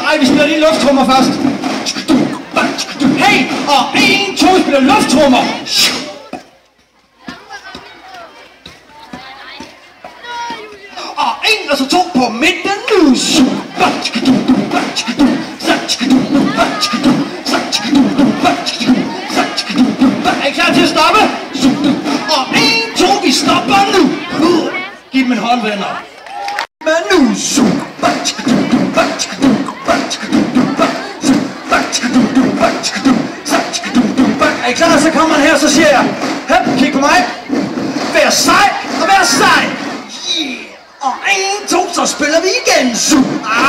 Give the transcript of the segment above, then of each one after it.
Nej, vi spiller lige lufttrummer først. Hey, og 1, 2, vi spiller lufttrummer. Og 1, og så 2 på midten nu. Er I klar til at stoppe? Og 1, 2, vi stopper nu. Giv dem en hånd, venner. Men nu. Er I klar? Så kommer han her, så siger jeg, hep, kig på mig. Vær sej, og vær sej. Og 1, 2, så spiller vi igen.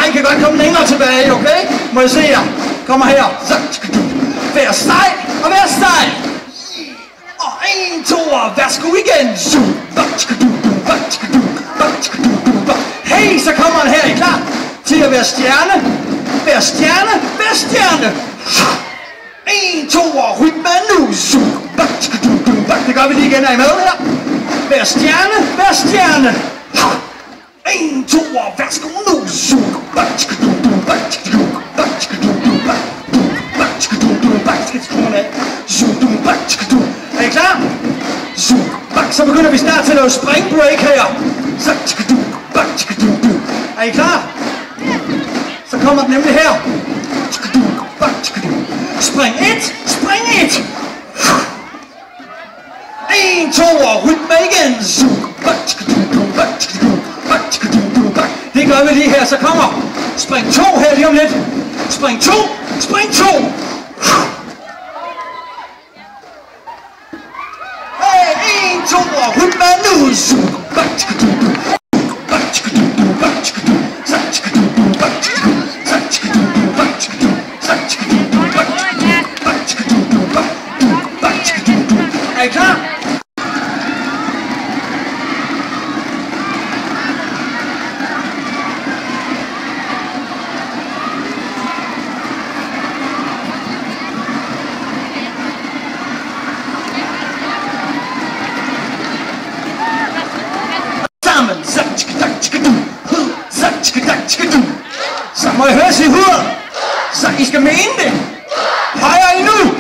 I kan godt komme længere tilbage, okay? Må jeg se jer? Kommer her. Vær sej, og vær sej. Og 1, 2, og værsgo igen. Hey, så kommer han her. Er I klar til at være stjerne? Vær stjerne, vær stjerne. 1, 2, og rytme nu. Det gør vi lige igen. Er I med her? Vær stjerne, vær stjerne. 1, 2, og værsgo nu. Er I klar? Så begynder vi snart til at lave spring break her. Er I klar? Så kommer den nemlig her. Spring 1, spring 1. 1, 2, og rytme igen. Det gør vi lige her, så kommer spring 2 her lige om lidt. Spring 2, spring 2. Hey, 1, 2, og rytme nu. Er I klar? Sammen. Så må I høre sig i hovedet. Så I skal mene det. Højere endnu.